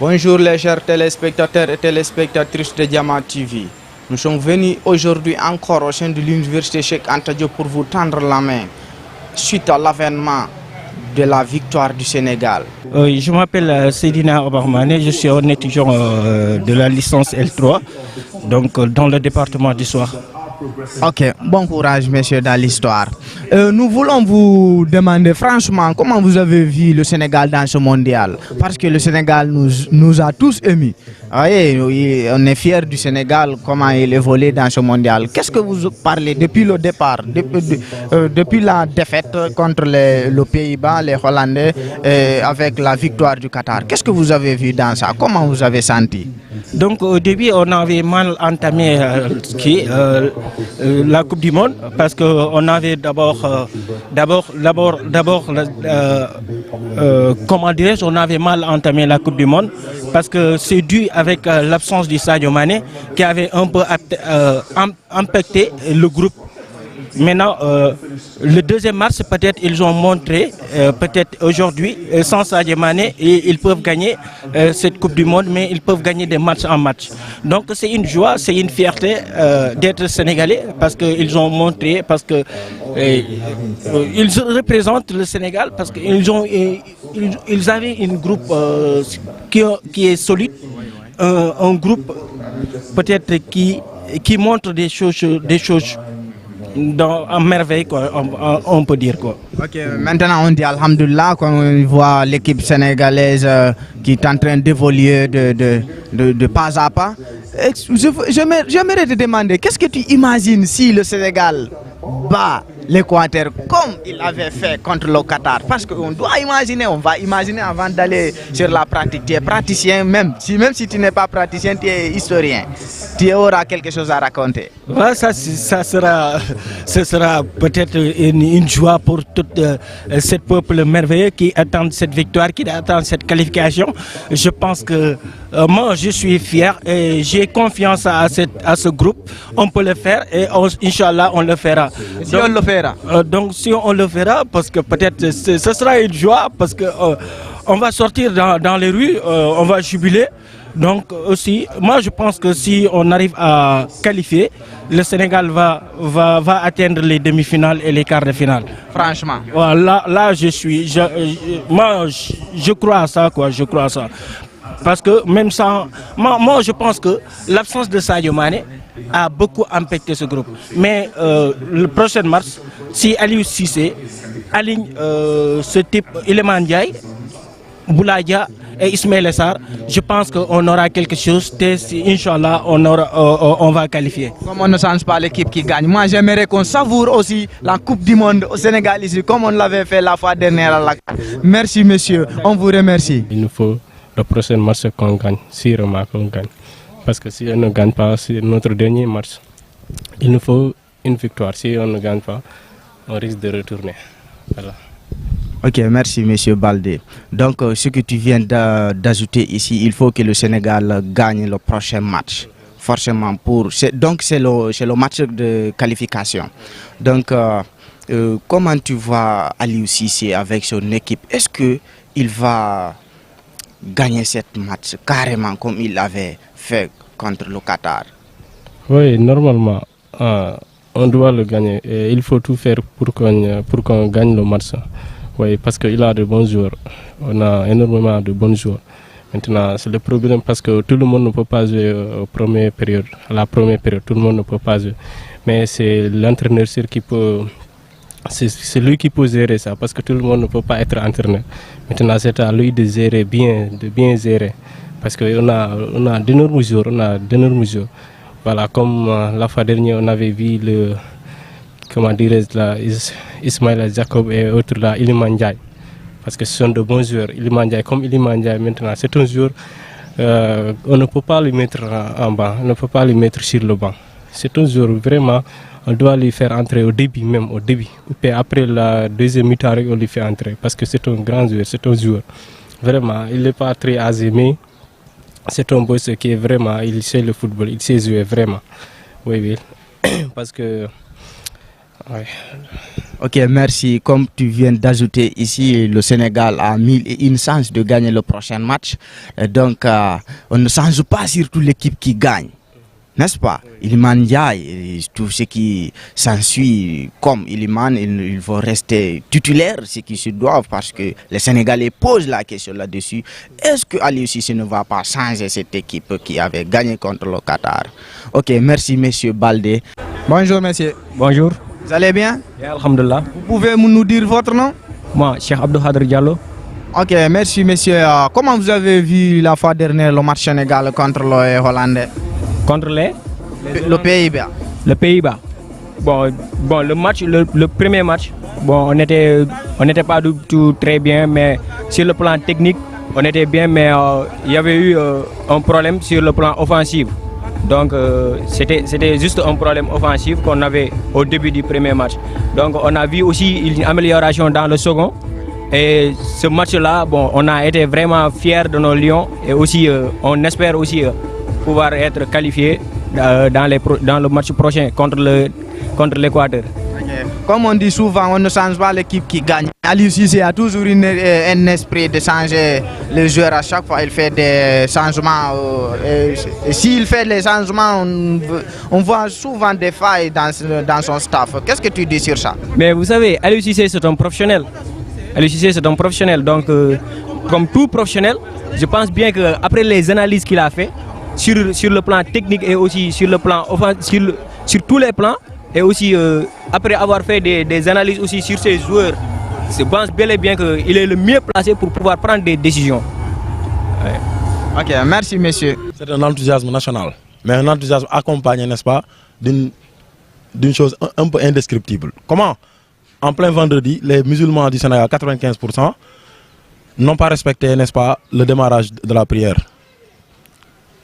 Bonjour les chers téléspectateurs et téléspectatrices de Diamant TV. Nous sommes venus aujourd'hui encore au sein de l'université Cheikh Anta Diop pour vous tendre la main suite à l'avènement de la victoire du Sénégal. Je m'appelle Seydina Obarmane, je suis un étudiant de la licence L3, donc dans le département d'histoire. Ok, bon courage messieurs dans l'histoire. Nous voulons vous demander franchement comment vous avez vu le Sénégal dans ce mondial. Parce que le Sénégal nous a tous émus. Voyez, on est fiers du Sénégal, comment il évolue dans ce mondial. Qu'est-ce que vous parlez depuis le départ, depuis la défaite contre les Pays-Bas, les Hollandais, avec la victoire du Qatar? Qu'est-ce que vous avez vu dans ça? Comment vous avez senti? Donc au début, on avait mal entamé la Coupe du Monde parce qu'on avait comment dirais-je, on avait mal entamé la Coupe du Monde parce que c'est dû avec l'absence du Sadio Mané qui avait un peu impacté le groupe. Maintenant, le 2e mars, peut-être ils ont montré, peut-être aujourd'hui, sans Sadio Mané, ils peuvent gagner cette Coupe du Monde, mais ils peuvent gagner des matchs en match. Donc c'est une joie, c'est une fierté d'être sénégalais parce qu'ils ont montré, parce que ils représentent le Sénégal, parce qu'ils avaient un groupe qui est solide, un groupe peut-être qui montre des choses en merveille, quoi, on peut dire quoi. Ok, maintenant on dit alhamdoulilah quand on voit l'équipe sénégalaise qui est en train d'évoluer de pas à pas. J'aimerais te demander, qu'est-ce que tu imagines si le Sénégal bat l'Équateur comme il avait fait contre le Qatar? Parce qu'on doit imaginer, on va imaginer avant d'aller sur la pratique. Tu es praticien même si tu n'es pas praticien, tu es historien. Tu auras quelque chose à raconter. Ouais, ce sera peut-être une joie pour tout ce peuple merveilleux qui attend cette victoire, qui attend cette qualification. Je pense que moi je suis fier et j'ai confiance à ce groupe. On peut le faire et Inch'Allah on le fera. Si on le fera. Donc si on le fera, parce que peut-être ce sera une joie, parce que on va sortir dans les rues, on va jubiler. Donc aussi, moi je pense que si on arrive à qualifier, le Sénégal va atteindre les demi-finales et les quarts de finale. Franchement. Voilà, là je crois à ça, quoi, je crois à ça. Parce que même sans... Moi je pense que l'absence de Sadio Mané a beaucoup impacté ce groupe. Mais le prochain mars, si Aliou Cissé aligne ce type Iliman Ndiaye, Boulaye et Ismaël Sarr, je pense qu'on aura quelque chose. Inch'Allah, on va qualifier. Comme on ne change pas l'équipe qui gagne, moi j'aimerais qu'on savoure aussi la Coupe du Monde au Sénégal ici, comme on l'avait fait la fois dernière à la... Merci monsieur, on vous remercie. Il nous faut le prochain match qu'on gagne, sûrement qu'on gagne. Parce que si on ne gagne pas, c'est notre dernier match. Il nous faut une victoire. Si on ne gagne pas, on risque de retourner. Voilà. Ok, merci monsieur Baldé. Donc ce que tu viens d'ajouter ici, il faut que le Sénégal gagne le prochain match. Forcément donc c'est le match de qualification. Donc comment tu vois Aliou Cissé avec son équipe? Est-ce qu'il va gagner cette match carrément comme il avait fait contre le Qatar? Oui, normalement, on doit le gagner. Et il faut tout faire pour qu'on gagne le match. Oui, parce qu'il a de bons joueurs. On a énormément de bons joueurs. Maintenant, c'est le problème parce que tout le monde ne peut pas jouer à la première période. Tout le monde ne peut pas jouer. Mais c'est l'entraîneur qui peut... C'est lui qui peut gérer ça parce que tout le monde ne peut pas être entraîneur. Maintenant, c'est à lui de gérer de bien gérer. Parce qu'on a d'énormes joueurs. Voilà, comme la fois dernière, on avait vu Ismaël Jacob et autres là, Iliman Ndiaye. Parce que ce sont de bons joueurs. Iliman Ndiaye, maintenant, c'est un joueur, on ne peut pas le mettre en banc, on ne peut pas le mettre sur le banc. C'est un joueur vraiment, on doit lui faire entrer au début. Et après la deuxième mi-temps, on lui fait entrer. Parce que c'est un grand joueur, c'est un joueur. Vraiment, il n'est pas très âgé, mais c'est un boss qui est vraiment, il sait le football, il sait jouer vraiment. Oui. Parce que Ouais. Ok, merci. Comme tu viens d'ajouter ici, le Sénégal a 1001 chances de gagner le prochain match. Donc, on ne change pas surtout l'équipe qui gagne. N'est-ce pas? Iliman Ndiaye et tout ce qui s'ensuit comme Iliman, il faut rester titulaire, ce qui se doit, parce que les Sénégalais posent la question là-dessus. Est-ce que Aliou Cissé ne va pas changer cette équipe qui avait gagné contre le Qatar? Ok, merci monsieur Baldé. Bonjour monsieur. Bonjour. Vous allez bien? Alhamdulillah. Vous pouvez nous dire votre nom? Moi, Cheikh Abdou Khadr Diallo. Ok, merci monsieur. Comment vous avez vu la fois dernière le match Sénégal contre le Hollandais? Contre le Pays-Bas. Le Pays-Bas. Bon, le match, le premier match, bon, on n'était pas du tout très bien, mais sur le plan technique, on était bien, mais il y avait eu un problème sur le plan offensif. Donc c'était juste un problème offensif qu'on avait au début du premier match. Donc on a vu aussi une amélioration dans le second. Et ce match-là, bon, on a été vraiment fiers de nos Lions et aussi on espère aussi pouvoir être qualifié dans le match prochain contre l'Équateur. Okay. Comme on dit souvent, on ne change pas l'équipe qui gagne. Aliou Cissé a toujours un esprit de changer les joueurs à chaque fois. Il fait des changements. Et s'il fait les changements, on voit souvent des failles dans son staff. Qu'est-ce que tu dis sur ça? Mais vous savez, Aliou Cissé c'est un professionnel. Aliou Cissé c'est un professionnel. Donc, comme tout professionnel, je pense bien qu'après les analyses qu'il a fait, sur le plan technique et aussi sur le plan sur tous les plans, et aussi après avoir fait des analyses aussi sur ses joueurs, je pense bel et bien qu'il est le mieux placé pour pouvoir prendre des décisions. Ouais. Ok, merci monsieur. C'est un enthousiasme national, mais un enthousiasme accompagné, n'est-ce pas, d'une chose un peu indescriptible. Comment, en plein vendredi, les musulmans du Sénégal, 95%, n'ont pas respecté, n'est-ce pas, le démarrage de la prière,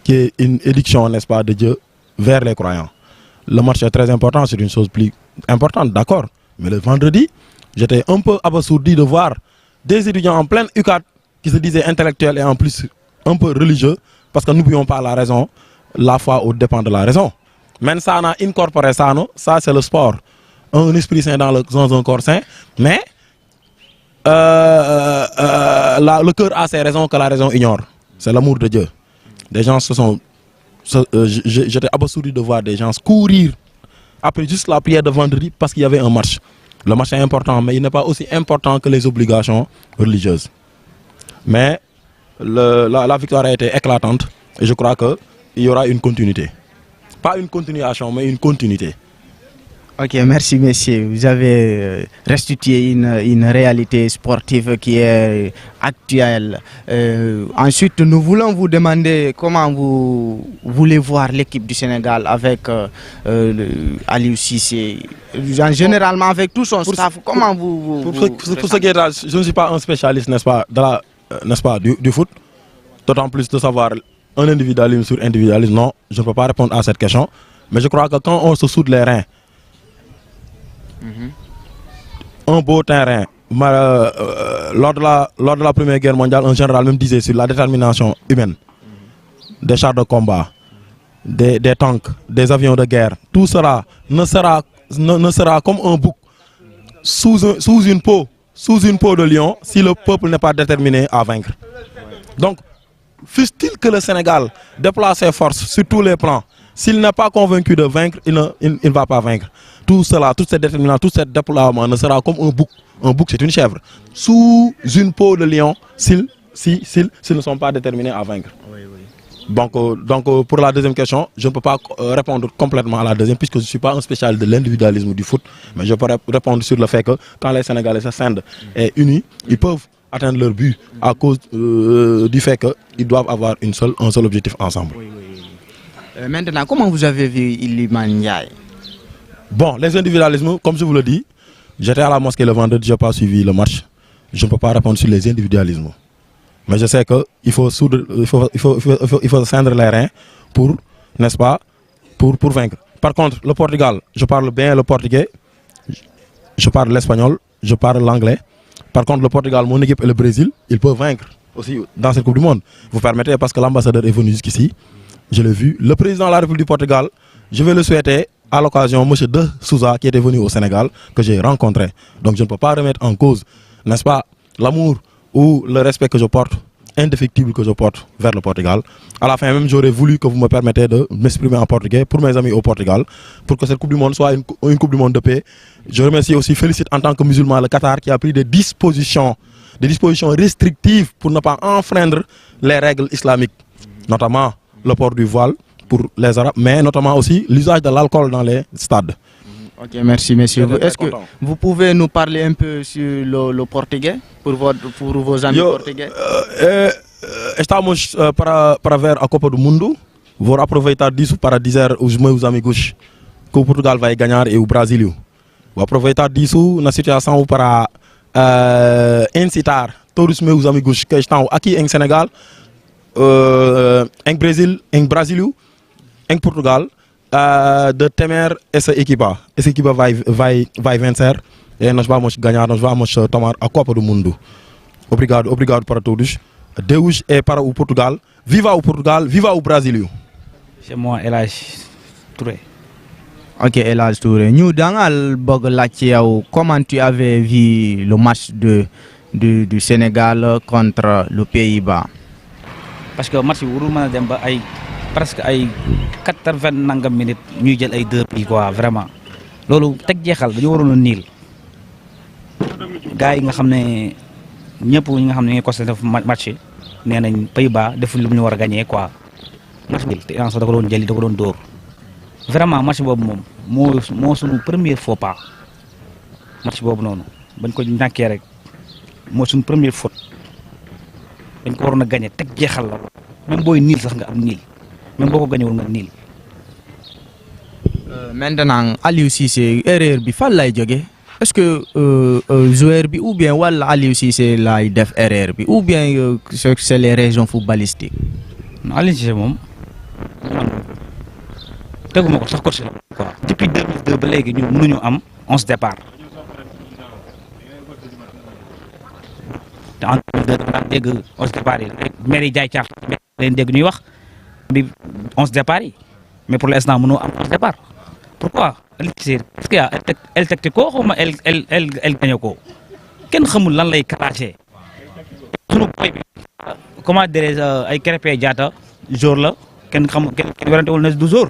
qui est une édiction, n'est-ce pas, de Dieu vers les croyants. Le match est très important, c'est une chose plus importante, d'accord. Mais le vendredi, j'étais un peu abasourdi de voir des étudiants en pleine UCAD qui se disaient intellectuels et en plus un peu religieux, parce que nous n'oublions pas la raison, la foi au dépend de la raison. Même ça, on a incorporé ça, non? Ça c'est le sport. Un esprit saint dans un corps saint, mais le cœur a ses raisons que la raison ignore. C'est l'amour de Dieu. Des gens j'étais abasourdi de voir des gens courir après juste la prière de vendredi parce qu'il y avait un match. Le match est important, mais il n'est pas aussi important que les obligations religieuses. Mais la victoire a été éclatante et je crois qu'il y aura une continuité. Pas une continuation, mais une continuité. Ok, merci messieurs. Vous avez restitué une réalité sportive qui est actuelle. Ensuite, nous voulons vous demander comment vous voulez voir l'équipe du Sénégal avec Aliou Cissé, généralement avec tout son staff. Comment vous pour ce qui est là, je ne suis pas un spécialiste, n'est-ce pas, du foot. D'autant plus de savoir un individualisme sur individualisme. Non, je ne peux pas répondre à cette question. Mais je crois que quand on se soude les reins, un beau terrain, lors de la Première Guerre mondiale, un général même disait sur la détermination humaine, des chars de combat, des tanks, des avions de guerre, tout cela ne sera comme un bouc sous une peau de lion si le peuple n'est pas déterminé à vaincre. Donc, fût-il que le Sénégal déplace ses forces sur tous les plans, s'il n'est pas convaincu de vaincre, il ne va pas vaincre. Tout cela, toute cette détermination, tout ce déploiement ne sera comme un bouc. Un bouc, c'est une chèvre. Sous une peau de lion, s'ils ne sont pas déterminés à vaincre. Oui, oui. Donc, pour la deuxième question, je ne peux pas répondre complètement à la deuxième, puisque je ne suis pas un spécialiste de l'individualisme du foot. Mais je peux répondre sur le fait que quand les Sénégalais se scindent et unis, ils peuvent atteindre leur but à cause du fait qu'ils doivent avoir un seul objectif ensemble. Oui, oui. Maintenant, comment vous avez vu Iliman Ndiaye? Bon, les individualismes, comme je vous le dis, j'étais à la mosquée le vendredi, je n'ai pas suivi le match. Je ne peux pas répondre sur les individualismes. Mais je sais qu'il faut scindre les reins pour, n'est-ce pas, pour vaincre. Par contre, le Portugal, je parle bien le portugais, je parle l'espagnol, je parle l'anglais. Par contre, le Portugal, mon équipe et le Brésil, ils peuvent vaincre aussi dans cette Coupe du Monde. Vous permettez, parce que l'ambassadeur est venu jusqu'ici, je l'ai vu. Le président de la République du Portugal, je vais le souhaiter à l'occasion M. De Souza qui était venu au Sénégal, que j'ai rencontré. Donc je ne peux pas remettre en cause, n'est-ce pas, l'amour ou le respect que je porte, indéfectible que je porte vers le Portugal. À la fin même, j'aurais voulu que vous me permettez de m'exprimer en portugais pour mes amis au Portugal, pour que cette Coupe du Monde soit une Coupe du Monde de paix. Je remercie aussi, félicite en tant que musulman le Qatar qui a pris des dispositions restrictives pour ne pas enfreindre les règles islamiques, notamment le port du voile pour les Arabes, mais notamment aussi l'usage de l'alcool dans les stades. Ok, merci messieurs. Est-ce que vous pouvez nous parler un peu sur le portugais pour vos amis portugais? Estamos para ver a Copa do Mundo. Vou aproveitar disso para dizer aos meus amigos que o Portugal vai ganhar e o Brasil. Vou aproveitar disso na situação para incitar todos os meus amigos que estão aqui em Senegal, em Brasil, em Portugal, de temer essa equipa. Essa equipa vai vencer e nós vamos ganhar, nós vamos tomar a Copa do Mundo. Obrigado para todos. Deus é para o Portugal. Viva o Portugal, viva o Brasil. C'est moi, El Hadj Touré. Ok, El Hadj Touré. Nous, dans comment tu avais vu le match du Sénégal contre le Pays-Bas? Parce que le match, presque 80 nangam minutes ñuy jël ay 2 buts quoi vraiment loolu teg jeexal dañu waroon a niil gars yi nga xam ne ñëpp ñi nga xam ne ñooy constaté match nee nañ Pays-Bas deful lu ñu war a gagné quoi match bi te Iran sax da ko doon jëli da ko doon dóor vraiment match boobu moom moo suñu première faux pas match boobu noonu bañ ko ñàkkee rek moo suñu première faute dañ ko waroon a gagné teg jeexal la même booy niil sax nga am niil. Même beaucoup gagné nga nil. Maintenant Aliou Cissé erreur bi fan lay jóge est-ce que joueur bi ou bien wala Aliou Cissé lay def erreur bi ou bien c'est les raisons footballistiques? Non, Aliou Cissé moom teguma ko sax coach la quoi. Depuis 2002 ba léegi ñu mënuñu am 11 départ. Te en 2002 daan dégg 11 départ yi maire yi jaay caaf leen dégg ñuy wax. 11 départ mais pour l'instant mënoo am 11 départ pourquoi est-ce que el teg ko xaw ma el gañe ko kenn xamul lan lay classé sunu boy bi comment dirais ay Krépin Diatta jour la kenn xamul kenn werantewul na du jour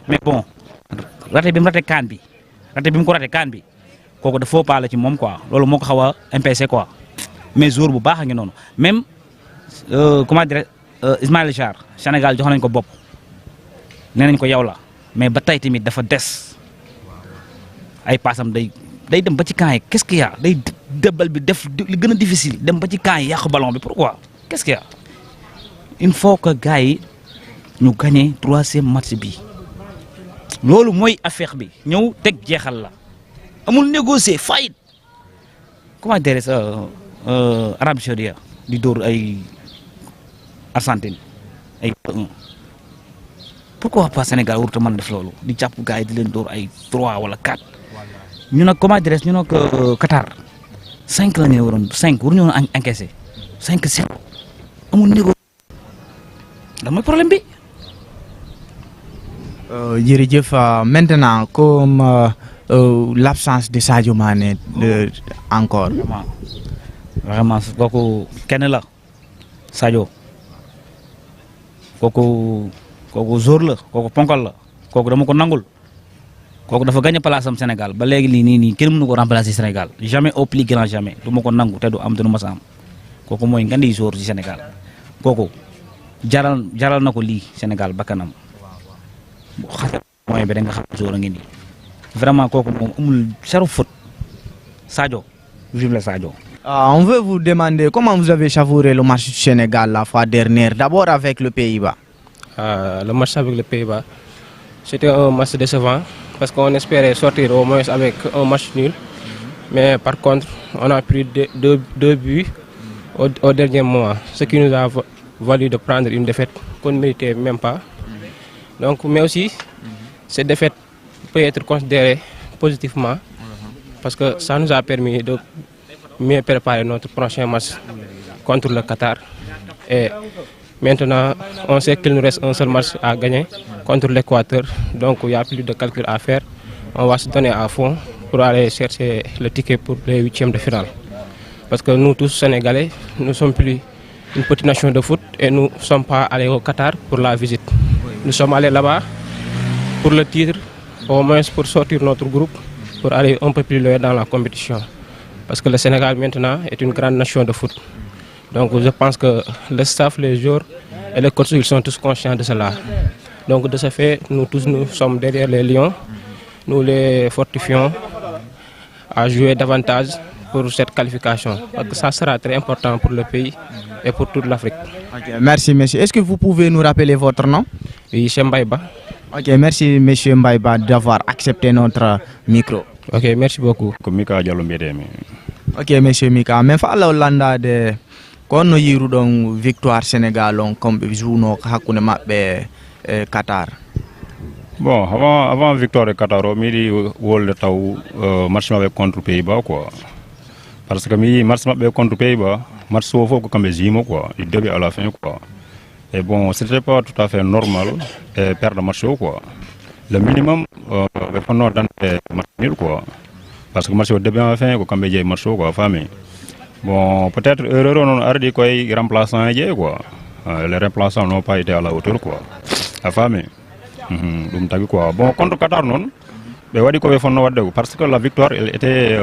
mais bon raté bi mu raté kaan bi ko raté kaan bi kooku dafa faux pas la ci moom quoi loolu moo ko xaw a impacté quoi mais jour bu baax a ngi noonu même comment dirais Ismaïla Sarr Sénégal jox nañ ko bopp nee nañ ko yow la mais ba tey tamit dafa des ay paasam day dem ba ci camp yi qu'est-ce qu'il y a day débal bi def li gën a difficile dem ba ci camp yi yàq ballon bi pourquoi qu'est-ce qu'il y a il faut que gars yi ñu gagné 3e match bi loolu mooy affaire bi ñëw teg jeexal la amul négocier fight comment dire ça Arabie Saoudite di dóor ay Argentine ay 1 pourquoi pas Sénégal warut a mën def loolu di jàpp gars yi di leen dóor ay 3 wala 4 ñu nag comment dirais ñu nag Qatar 5 la ñu waroon 5 waruñu woon encaissé 5-7 amul négo da mooy problème bi. Jërëjëf maintenant comme l'absence de Sadio Mané encore. vraiment kooku kenn la Sadio. kooku jour la kooku ponkal la kooku dama ko nangul kooku dafa gagné place am Sénégal ba léegi nii kenn mënu ko remplacer Sénégal jamais au plus grand jamais du ma ko nangu te du am te du ma sa am kooku mooy ngandi jour ci Sénégal kooku jaral na ko lii Sénégal bakkanam bu xasee mooy bi da nga xam jour a ngi nii vraiment kooku moom amul zéro faute Sadio vive le Sadio. On veut vous demander comment vous avez savouré le match du Sénégal la fois dernière, d'abord avec le Pays-Bas. Le match avec le Pays-Bas, c'était un match décevant parce qu'on espérait sortir au moins avec un match nul. Mais par contre, on a pris deux buts au dernier moment, ce qui nous a valu de prendre une défaite qu'on ne méritait même pas. Donc, mais aussi, cette défaite peut être considérée positivement parce que ça nous a permis de mieux préparer notre prochain match contre le Qatar. Et Maintenant, on sait qu'il nous reste un seul match à gagner contre l'Équateur. Donc, il n'y a plus de calcul à faire. On va se donner à fond pour aller chercher le ticket pour les huitièmes de finale. Parce que nous tous, Sénégalais, nous ne sommes plus une petite nation de foot et nous ne sommes pas allés au Qatar pour la visite. Nous sommes allés là-bas pour le titre, au moins pour sortir notre groupe, pour aller un peu plus loin dans la compétition. Parce que le Sénégal maintenant est une grande nation de foot. Donc je pense que le staff, les joueurs et les coachs, ils sont tous conscients de cela. Donc de ce fait, nous tous nous sommes derrière les Lions. Nous les fortifions à jouer davantage pour cette qualification. Parce que ça sera très important pour le pays et pour toute l'Afrique. Okay, merci monsieur. Est-ce que vous pouvez nous rappeler votre nom? Oui, c'est Mbaïba. Ok, merci monsieur Mbaïba d'avoir accepté notre micro. Ok, merci beaucoup. Ok monsieur Mika, mais fa la Hollanda de kono yiru don victoire Sénégal on comme jouno hakune mabbe Qatar. Bon, avant victoire de Qatar, on midi wol taw match avec contre Pays-Bas quoi. Parce que mi match contre Pays-Bas, match souvent comme jimo quoi, du début à la fin quoi. Et bon, c'était pas tout à fait normal de perdre le match quoi. Le minimum on a dans match nul quoi. Parce que le match au début à la fin comme j'ai match quoi, famille. Bon, peut-être erreur on a dit quoi remplaçant quoi. Les remplaçants n'ont pas été à la hauteur quoi. La famille. Bon, contre Qatar non, parce que la victoire elle était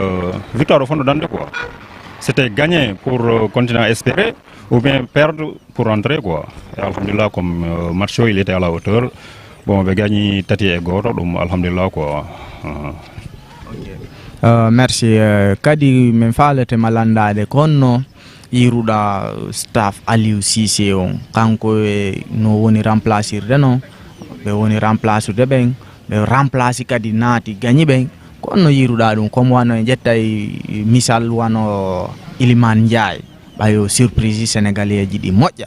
victoire au fond de quoi. C'était gagner pour continuer à espérer ou bien perdre pour rentrer quoi. Et alhamdulillah comme Marcho il était à la hauteur, bon on va gagner Tati et Goro, donc alhamdulillah quoi. Merci. Kadi men falete malanda de konno iruda staff Aliou Cissé on kanko no woni remplacer non. Be woni remplace de ben be remplace kadi naati gagni ben kono yiruda dum comme wano jettay misal wano Iliman Ndiaye bayo surprise sénégalais ji di mojja.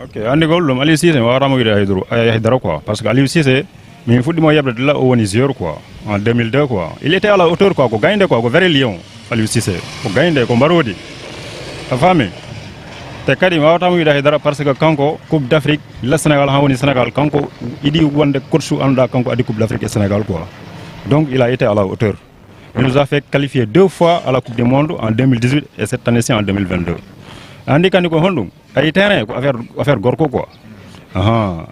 OK andi gol dum Aliou Cissé waramo wi haydara quoi parce que Aliou Cissé mi fuddi mo yebre la o woni joueur quoi en 2002 quoi il était à la hauteur quoi ko gaynde quoi ko vrai lion Aliou Cissé ko gaynde ko mbarodi a fami te kadi mi wawatamo wiide haydara parce que kanko coupe d'Afrique le Sénégal ha woni Sénégal kanko idi wonde coach anda kanko adi coupe d'Afrique et Sénégal quoi. Donc il a été à la hauteur. Il nous a fait qualifier 2 fois à la Coupe du Monde en 2018 et cette année-ci en 2022. Andi kandi ko hondum ay terrain ko affaire gorko quoi.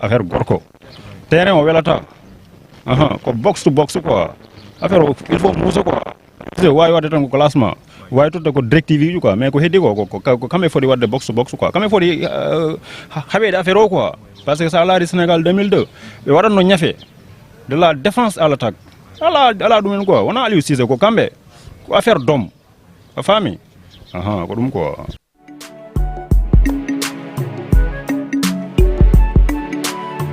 Affaire gorko. Terrain o welata. Ko box to box quoi. Affaire il faut muso quoi. C'est way wadde tan ko classement. Way tout ko directive quoi mais ko heddi ko kamé fodi wadde box to box quoi kamé fodi habede affaire o quoi parce que ça laari Sénégal 2002 be wadanno ñafé de la défense à l'attaque ala dum quoi on a Aliou Cissé ko kambe ko affaire d'homme a fami ko dum quoi